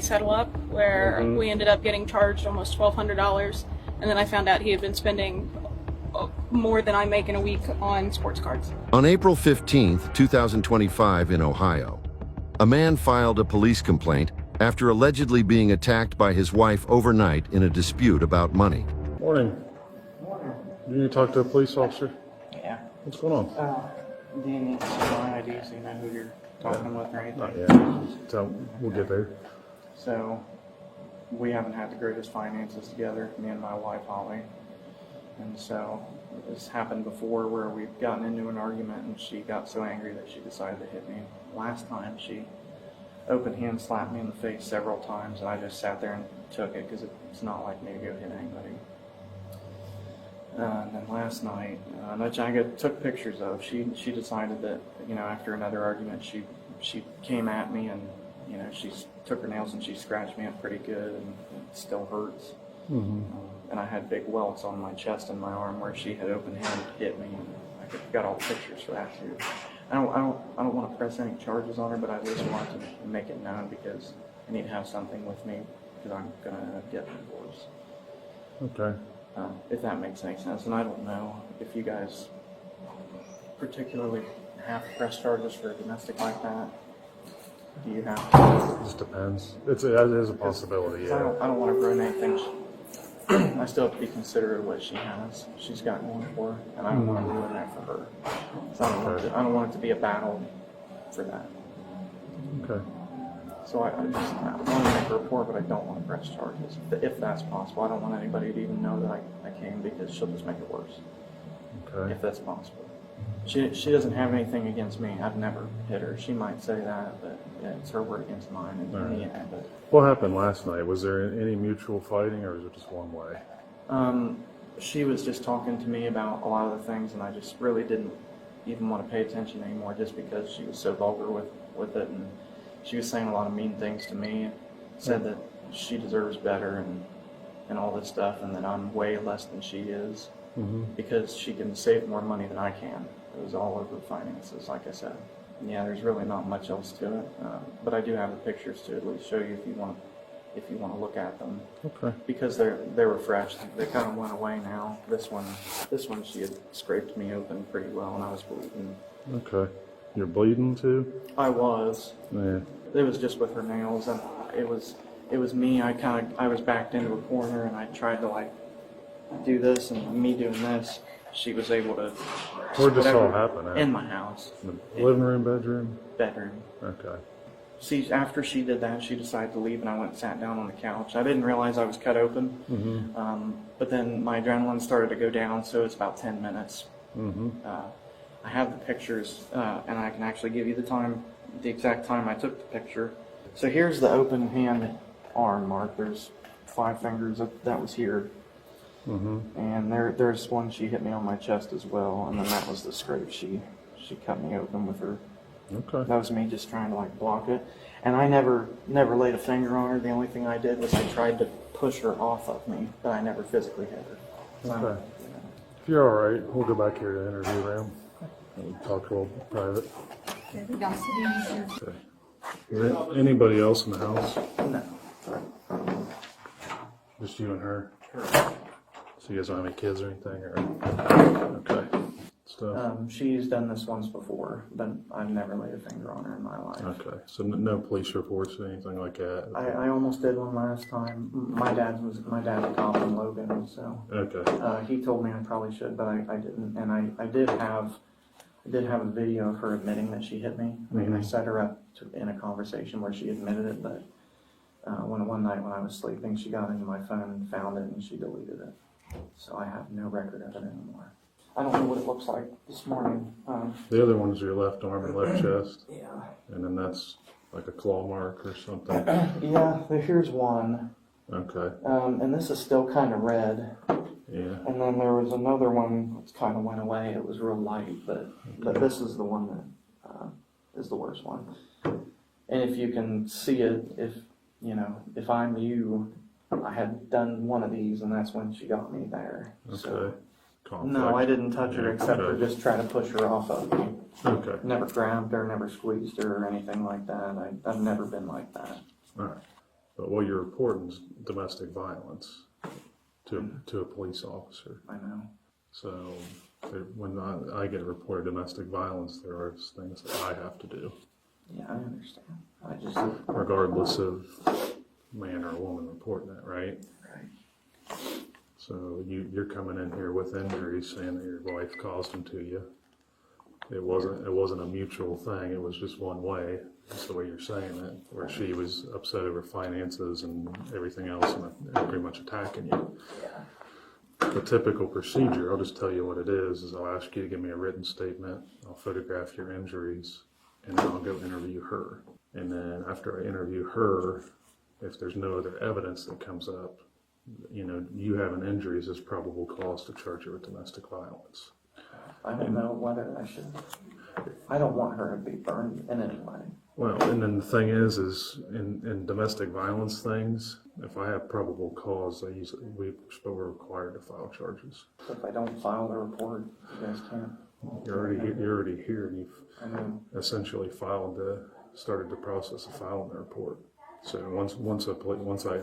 settle up, where we ended up getting charged almost $1,200, and then I found out he had been spending more than I make in a week on sports cards. On April 15th, 2025 in Ohio, a man filed a police complaint after allegedly being attacked by his wife overnight in a dispute about money. Morning. Morning. You need to talk to a police officer? Yeah. What's going on? Do you need to see my ID so you know who you're talking with or anything? Not yet. We'll get there. So, we haven't had the greatest finances together, me and my wife, Holly. And so, this happened before where we've gotten into an argument and she got so angry that she decided to hit me. Last time, she open hand slapped me in the face several times, and I just sat there and took it because it's not like me to go hit anybody. And then last night, which I took pictures of, she decided that, you know, after another argument, she came at me and, you know, she took her nails and she scratched me up pretty good, and it still hurts. And I had big welts on my chest and my arm where she had open hand hit me, and I got all the pictures for that too. I don't want to press any charges on her, but I just want to make it known because I need to have something with me because I'm gonna get divorced. Okay. If that makes any sense, and I don't know if you guys particularly have press charges for a domestic like that. Do you have to? It just depends. It is a possibility, yeah. I don't want to ruin anything. I still have to be considerate of what she has. She's got going for her, and I don't want to ruin that for her. So I don't want it to be a battle for that. Okay. So I want to make a report, but I don't want to press charges, if that's possible. I don't want anybody to even know that I came because she'll just make it worse. Okay. If that's possible. She doesn't have anything against me. I've never hit her. She might say that, but yeah, it's her word against mine. And All right. yeah, but What happened last night? Was there any mutual fighting, or was it just one way? she was just talking to me about a lot of the things, and I just really didn't even want to pay attention anymore, just because she was so vulgar with it, and she was saying a lot of mean things to me. Said that she deserves better and all this stuff, and that I'm way less than she is because she can save more money than I can. It was all over finances, like I said. Yeah, there's really not much else to it, but I do have the pictures to at least show you if you want to look at them. Okay. Because they were fresh. They kind of went away now. This one she had scraped me open pretty well, and I was bleeding. Okay. You're bleeding too? I was. Yeah. It was just with her nails, and it was me. I was backed into a corner, and I tried to like do this, and me doing this, she was able to. Where'd this all happen at? In my house. The living room, bedroom? Bedroom. Okay. After she did that, she decided to leave, and I went and sat down on the couch. I didn't realize I was cut open, but then my adrenaline started to go down, so it's about 10 minutes. I have the pictures, and I can actually give you the exact time I took the picture. So here's the open hand arm mark. There's 5 fingers that was here, and there's one she hit me on my chest as well, and then that was the scrape. She cut me open with her. Okay. That was me just trying to like block it, and I never laid a finger on her. The only thing I did was I tried to push her off of me, but I never physically hit her. So, Okay. If you're all right, we'll go back here to the interview room and talk a little private. Okay. Is there anybody else in the house? No. Just you and her? So you guys don't have any kids or anything? Or okay. Stuff. She's done this once before, but I've never laid a finger on her in my life. Okay. So no police reports or anything like that? I almost did one last time. My dad's a cop in Logan, so Okay. he told me I probably should, but I didn't. And I did have a video of her admitting that she hit me. I mean, I set her up in a conversation where she admitted it, but one night when I was sleeping, she got into my phone and found it, and she deleted it. So I have no record of it anymore. I don't know what it looks like this morning. The other one's your left arm and left chest? Yeah. And then that's like a claw mark or something? Yeah, here's one. Okay. And this is still kind of red. Yeah. And then there was another one that kind of went away. It was real light, but this is the one that is the worst one. And if you can see it, if I'm you, I had done one of these, and that's when she got me there. Okay. So, Conflict. no, I didn't touch her except for Okay. just try to push her off of me. Okay. Never grabbed her, never squeezed her or anything like that. I've never been like that. All right. But what you're reporting is domestic violence to a police officer. I know. So when I get a report of domestic violence, there are things that I have to do, Yeah, I understand. I just, regardless of man or woman reporting it, right? right. So you're coming in here with injuries, saying that your wife caused them to you. It wasn't a mutual thing. It was just one way. That's the way you're saying it, where she was upset over finances and everything else, and pretty much attacking you. Yeah. The typical procedure, I'll just tell you what it is I'll ask you to give me a written statement, I'll photograph your injuries, and then I'll go interview her. And then after I interview her, if there's no other evidence that comes up, you having injuries is probable cause to charge you with domestic violence. I don't know whether I should. I don't want her to be burned in any way. Well, and then the thing is in domestic violence things, if I have probable cause, we're required to file charges. So if I don't file the report, you guys can't. You're already here, and I mean, you've essentially started the process of filing the report. So once I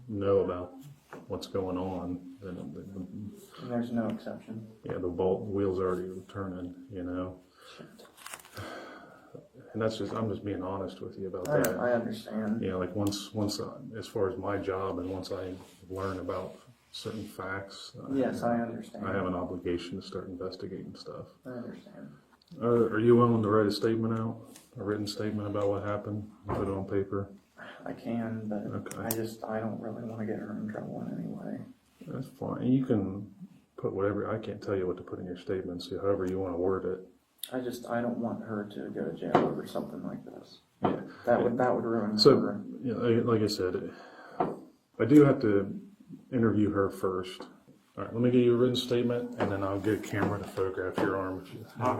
know about what's going on, then and there's no exception. the wheels already turning, And I'm just being honest with you about that. I understand. Like once as far as my job, and once I learn about certain facts, Yes, I understand. I have an obligation to start investigating stuff. I understand. Are you willing to write a statement out, a written statement about what happened, and put it on paper? I can, but Okay. I don't really want to get her in trouble in any way. That's fine. You can put whatever. I can't tell you what to put in your statement, so however you want to word it. I don't want her to go to jail over something like this. Yeah. That would ruin her. So, like I said, I do have to interview her first. All right, let me give you a written statement, and then I'll get a camera to photograph your arm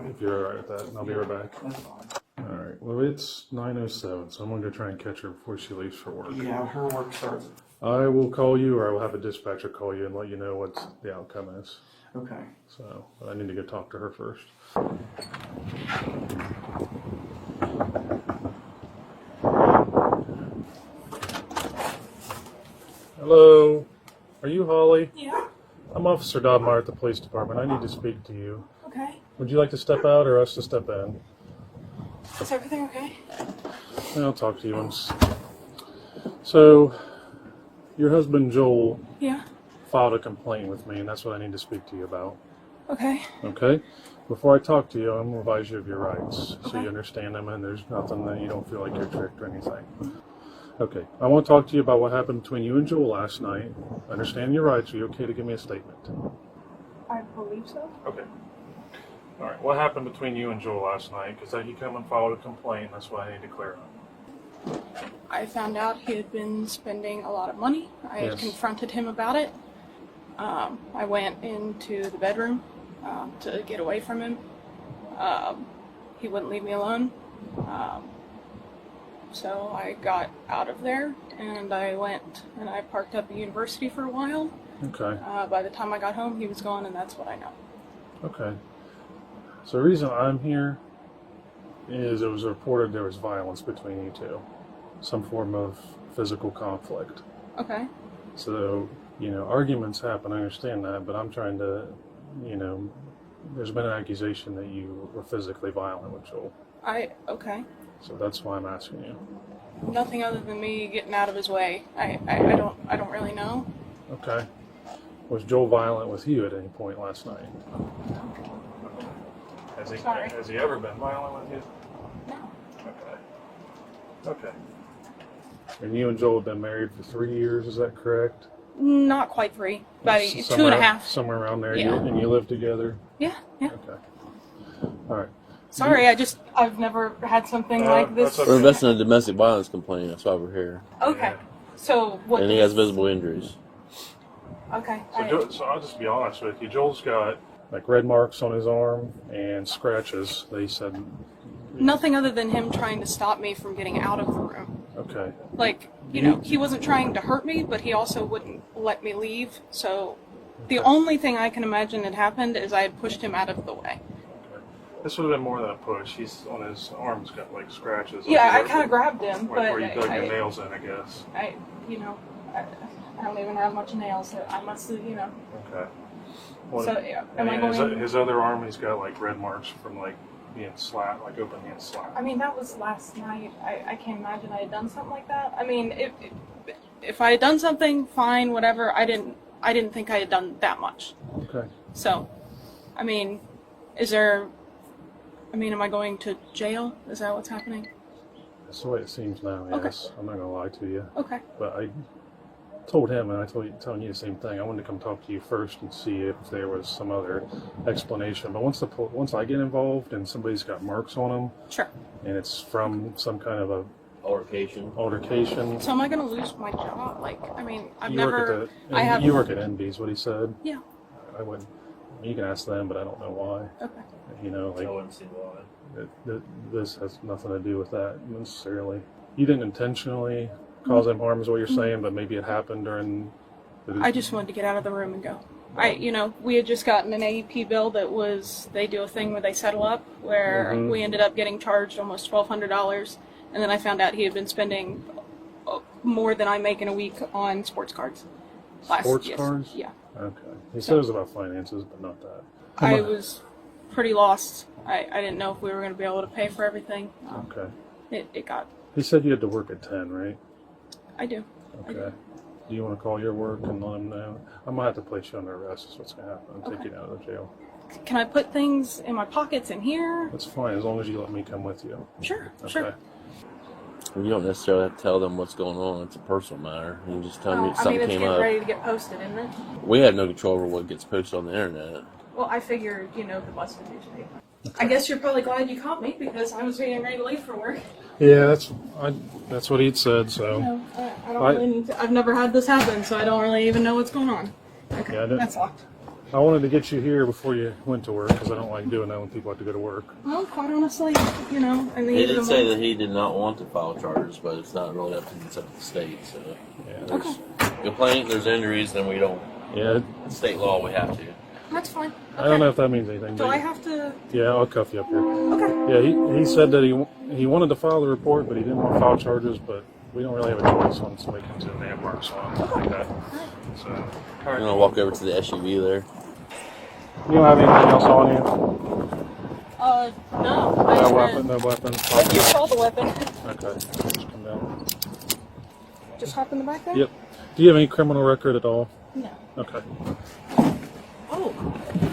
if you're all right with that, and I'll be right back. That's fine. All right, well, it's 9:07, so I'm going to try and catch her before she leaves for work. Yeah, her work starts. I will call you, or I will have a dispatcher call you and let you know what the outcome is. Okay. So, but I need to go talk to her first. Hello, are you Holly? Yeah. I'm Officer Dobmeyer at the police department. I need to speak to you. Okay. Would you like to step out or us to step in? Is everything okay? I'll talk to you once. So, your husband Joel Yeah. filed a complaint with me, and that's what I need to speak to you about. Okay. Okay? Before I talk to you, I'm going to advise you of your rights, so Okay. you understand them, and there's nothing that you don't feel like you're tricked or anything. Okay, I want to talk to you about what happened between you and Joel last night. Understand your rights. Are you okay to give me a statement? I believe so. Okay. All right, what happened between you and Joel last night? Because he come and filed a complaint. That's what I need to clear up. I found out he had been spending a lot of money. I had Yes. confronted him about it. I went into the bedroom to get away from him. He wouldn't leave me alone. So I got out of there and I went and I parked up at university for a while. Okay. By the time I got home, he was gone, and that's what I know. Okay. So the reason I'm here is it was reported there was violence between you two. Some form of physical conflict. Okay. So, arguments happen, I understand that, but I'm trying to, there's been an accusation that you were physically violent with Joel. Okay. So that's why I'm asking you. Nothing other than me getting out of his way. I don't really know. Okay. Was Joel violent with you at any point last night? Sorry. Has he ever been violent with you? No. Okay. And you and Joel have been married for 3 years, is that correct? Not quite 3. About 2.5. Somewhere around there. Yeah. And you live together? Yeah. Okay. All right. Sorry, I've never had something like this. that's We're investing in a domestic violence complaint. That's why we're here. Okay. So what? And he has visible injuries. Okay. So I'll just be honest with you. Joel's got like red marks on his arm and scratches. They said. Nothing other than him trying to stop me from getting out of the room. Okay. Like, he wasn't trying to hurt me, but he also wouldn't let me leave. So the only thing I can imagine had happened is I had pushed him out of the way. This would have been more than a push. He's on his arms got like scratches. Yeah, like I where- kind of grabbed him, like but where you dug your I, nails in, I guess. you know, I don't even have much nails, so I must have, you know. Okay. What, So yeah, am I and going? his other arm, he's got like red marks from like being slapped, like open hand slap. I mean, that was last night. I can't imagine I had done something like that. I mean, if I had done something, fine, whatever. I didn't think I had done that much. Okay. So, I mean, am I going to jail? Is that what's happening? That's the way it seems now. Okay. Yes. I'm not gonna lie to you, Okay. but I told him, and telling you the same thing. I wanted to come talk to you first and see if there was some other explanation. But once I get involved and somebody's got marks on them, Sure. and it's from some kind of a altercation. So am I going to lose my job? Like, I mean, I've You never. work at I have. you work at NB's. What he said. Yeah. I wouldn't. You can ask them, but I don't know why. Okay. You know, like I wouldn't see why. this has nothing to do with that necessarily. You didn't intentionally cause them harm, is what you're saying, but maybe it happened during. I just wanted to get out of the room and go. We had just gotten an AEP bill that they do a thing where they settle up, where we ended up getting charged almost $1,200, and then I found out he had been spending more than I make in a week on sports cards. Sports Yes. cards? Yeah. Okay. He said it was about finances, but not that. I was pretty lost. I didn't know if we were going to be able to pay for everything. Okay. It got. He said you had to work at 10, right? I do. Okay. Do you want to call your work and let him know? I might have to place you under arrest. Is what's going to happen. I'll take you out of the jail. Can I put things in my pockets in here? That's fine as long as you let me come with you. Sure. Okay. Sure. You don't necessarily have to tell them what's going on. It's a personal matter. You just tell me I something mean, it's came getting up. ready to get posted, isn't it? We have no control over what gets posted on the internet. Well, I figured, the busted newspaper. I guess you're probably glad you caught me because I was getting ready to leave for work. Yeah, that's what he'd said. So I've never had this happen, so I don't really even know what's going on. Okay, Yeah, I don't- that's locked. I wanted to get you here before you went to work because I don't like doing that when people have to go to work. Well, quite honestly, I mean, He did say that he did not want to file charges, but it's not really up to the state. So Yeah. there's complaint, there's injuries, then we don't. Yeah. State law, we have to. That's fine. I don't know if that means anything. Do but I have to? Yeah, I'll cuff you up here. Okay. Yeah, he said that he wanted to file the report, but he didn't want to file charges. But we don't really have a choice when somebody comes in and they have marks on them like that. So, I'm gonna walk over to the SUV there. you don't have anything else on you? No. No weapon. No weapon. But you saw the weapon. Okay. Just come down. Just hop in the back there. Yep. Do you have any criminal record at all? No. Okay. Oh,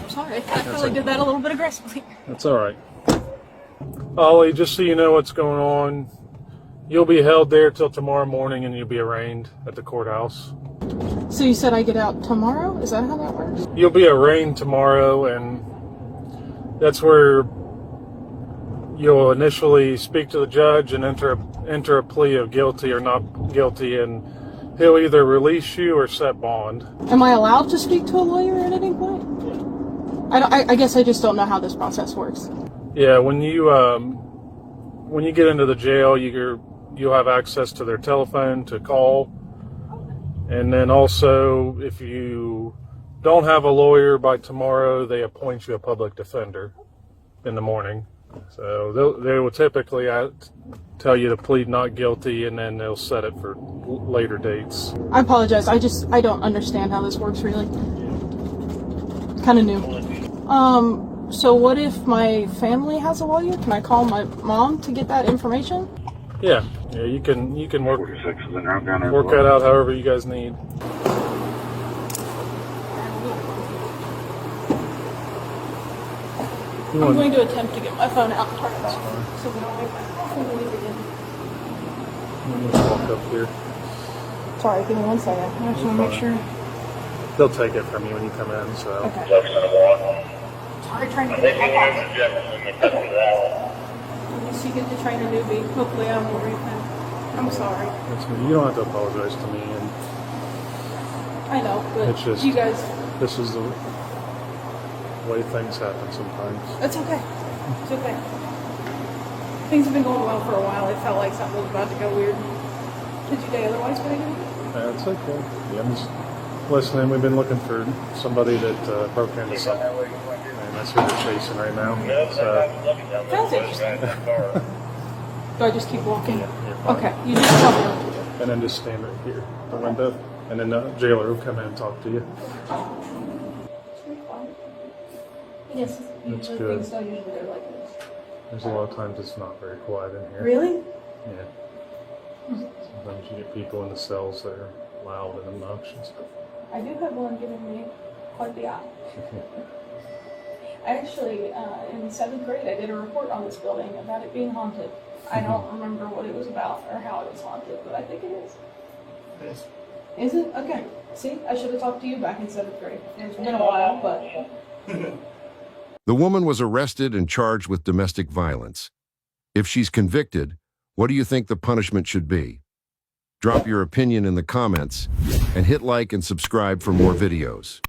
sorry. I probably did that a little bit aggressively. That's all right. Ollie, just so you know what's going on, you'll be held there till tomorrow morning, and you'll be arraigned at the courthouse. So you said I get out tomorrow? Is that how that works? You'll be arraigned tomorrow, and that's where you'll initially speak to the judge and enter a plea of guilty or not guilty, and he'll either release you or set bond. Am I allowed to speak to a lawyer at any point? I guess I just don't know how this process works. Yeah, when you get into the jail, you'll have access to their telephone to call, and then also if you don't have a lawyer by tomorrow, they appoint you a public defender in the morning. So they will typically tell you to plead not guilty, and then they'll set it for later dates. I apologize. I don't understand how this works really. Kind of new. So what if my family has a lawyer? Can I call my mom to get that information? Yeah, you can work that out however you guys need. I'm going to attempt to get my phone out and turn it off so we don't make that leave again. Let me just walk up here. Sorry, give me 1 second. I just want to make sure. They'll take it from you when you come in. So. Okay. Sorry, trying to get you get to train a newbie. Hopefully I won't repent. I'm sorry. You don't have to apologize to me. And I know, but it's just you guys... this is the way things happen sometimes. It's okay. It's okay. Things have been going well for a while. It felt like something was about to go weird. Did you day otherwise, but I didn't? That's okay. Yeah, I'm just listening. We've been looking for somebody that broke into something. And That's who they're chasing right now. So, Sounds interesting. Do I just keep walking? you're fine. Okay, you just tell me what to do. And then just stand right here, the window, and then the jailer will come in and talk to you. Yes, That's usually good. things don't usually go like this. There's a lot of times it's not very quiet in here. Really? Yeah. Sometimes you get people in the cells that are loud and obnoxious. I do have one giving me quite the eye. I actually, in 7th grade, I did a report on this building about it being haunted. I don't remember what it was about or how it was haunted, but I think it is. Is it? Okay. See, I should have talked to you back in 7th grade. It's been a while, but The woman was arrested and charged with domestic violence. If she's convicted, what do you think the punishment should be? Drop your opinion in the comments and hit like and subscribe for more videos.